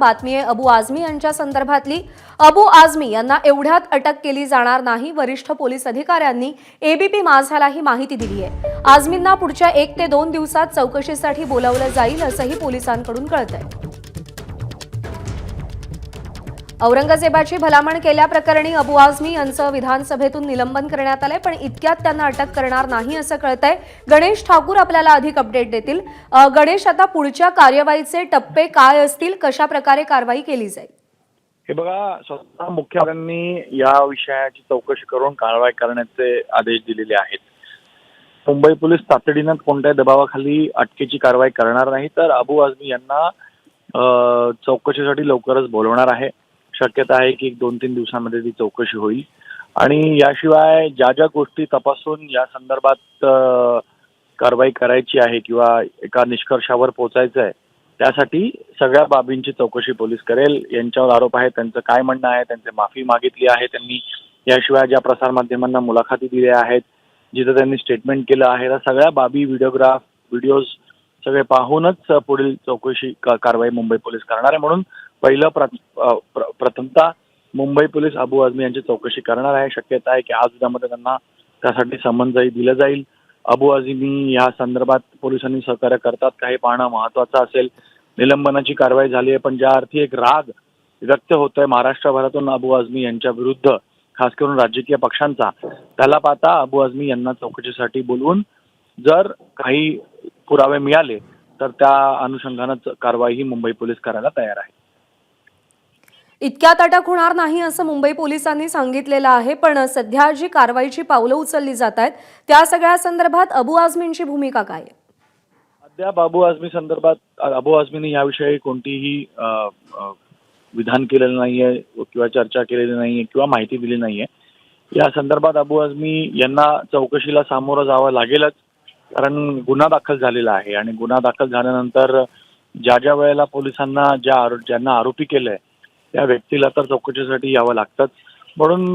बातमी आहे अबू आझमी यांच्या संदर्भातली। अबू आझमी यांना एवढ्यात अटक केली जाणार नाही, वरिष्ठ पोलीस अधिकाऱ्यांनी एबीपी माझाला ही माहिती दिली आहे। आझमींना पुढच्या 1 ते 2 दिवसात चौकशीसाठी बोलावलं जाईल असंही पोलिसांकडून कळतंय। औरंगजेबाची भलामण केल्याप्रकरणी अबू आझमी यांचं विधानसभेतून निलंबन करण्यात आलंय, पण इतक्यात त्यांना अटक करणार नाही असं कळतंय। गणेश ठाकूर आपल्याला अधिक अपडेट देतील। गणेश, आता पुढच्या कार्यवाहीचे टप्पे काय असतील, कशा प्रकारे कारवाई केली जाईल? हे बघा, स्वतः मुख्यमंत्र्यांनी या विषयाची चौकशी करून कारवाई करण्याचे आदेश दिलेले आहेत। मुंबई पोलीस तातडीनं कोणत्याही दबावाखाली अटकेची कारवाई करणार नाही, तर अबू आझमी यांना चौकशीसाठी लवकरच बोलवणार आहे। शक्यता आहे की 2-3 दिवसांमध्ये ती चौकशी होईल आणि याशिवाय ज्या ज्या गोष्टी तपासून या संदर्भात कारवाई करायची आहे किंवा एका निष्कर्षावर पोहोचायचं आहे, त्यासाठी सगळ्या बाबींची चौकशी पोलीस करेल। यांच्यावर आरोप आहे, त्यांचं काय म्हणणं आहे, त्यांची माफी मागितली आहे त्यांनी, याशिवाय ज्या प्रसारमाध्यमांना मुलाखती दिल्या आहेत, जिथं त्यांनी स्टेटमेंट केलं आहे, त्या सगळ्या बाबी, व्हिडिओज सगळे पाहूनच पुढील चौकशी कारवाई मुंबई पोलीस करणार आहे। म्हणून पहिलं प्रथमतः मुंबई पोलीस अबू आझमी यांची चौकशी करणार आहे। शक्यता आहे की आज उद्यामध्ये त्यांना त्यासाठी समन्सही दिलं जाईल। अबू आझमी या संदर्भात पोलिसांनी सहकार्य करतात का हे पाहणं महत्त्वाचं असेल। निलंबनाची कारवाई झाली आहे, पण ज्या अर्थी एक राग व्यक्त होतोय महाराष्ट्रभरातून अबू आझमी यांच्या विरुद्ध, खास करून राजकीय पक्षांचा, त्याला पाहता अबू आझमी यांना चौकशीसाठी बोलवून जर काही पुरावे मिळाले तर त्या अनुषंगानं कारवाई ही मुंबई पोलीस करायला तयार आहे। इतक्यात अटक होणार नाही असं मुंबई पोलिसांनी सांगितलेलं आहे, पण सध्या जी कारवाईची पावलं उचलली जात आहेत त्या सगळ्या संदर्भात अबू आझमींची भूमिका काय आहे? अद्याप अबू आझमी संदर्भात अबू आझमीने याविषयी कोणतीही विधान केलेलं नाहीये किंवा चर्चा केलेली नाहीये किंवा माहिती दिली नाहीये। या संदर्भात अबू आझमी यांना चौकशीला सामोरं जावं लागेलच, कारण गुन्हा दाखल झालेला आहे आणि गुन्हा दाखल झाल्यानंतर ज्या वेळेला पोलिसांना ज्यांना आरोपी केलंय त्या व्यक्तीला तर चौकशीसाठी यावं लागतंच, म्हणून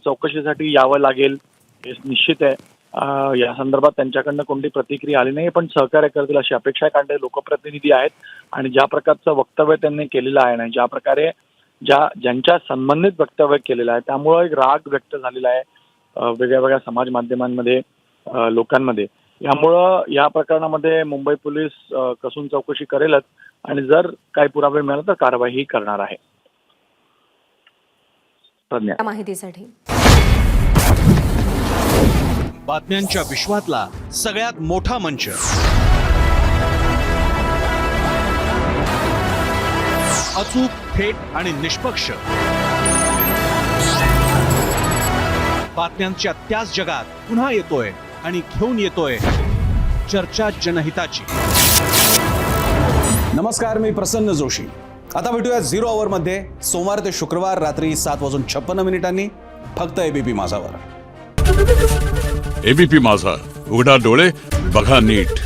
चौकशीसाठी यावं लागेल हे निश्चित आहे। या संदर्भात त्यांच्याकडनं कोणती प्रतिक्रिया आली नाही, पण सहकार्य करतील अशी अपेक्षा आहे, कारण ते लोकप्रतिनिधी आहेत आणि ज्या प्रकारचं वक्तव्य त्यांनी केलेलं आहे आणि ज्या प्रकारे ज्यांच्या संबंधित वक्तव्य केलेलं आहे, त्यामुळं एक राग व्यक्त झालेला आहे वेगळ्या समाज माध्यमांमध्ये, लोकांमध्ये। यामुळं या प्रकरणामध्ये मुंबई पोलीस कसून चौकशी करेलच आणि जर काही पुरावे मिळाले तर कारवाई करणार आहे। धन्यवाद माहितीसाठी। बातम्यांच्या विश्वातला सगळ्यात मोठा मंच, अचूक, थेट आणि निष्पक्ष बातम्यांच्या त्याच जगात पुन्हा येतोय आणि घेऊन येतोय चर्चा जनहिताची। नमस्कार, मी प्रसन्न जोशी। आता भेटूया 0 आवर मध्ये सोमवार ते शुक्रवार रात्री 7:56 फक्त एबीपी माझावर। एबीपी माझा, उघडा डोळे बघा नीट।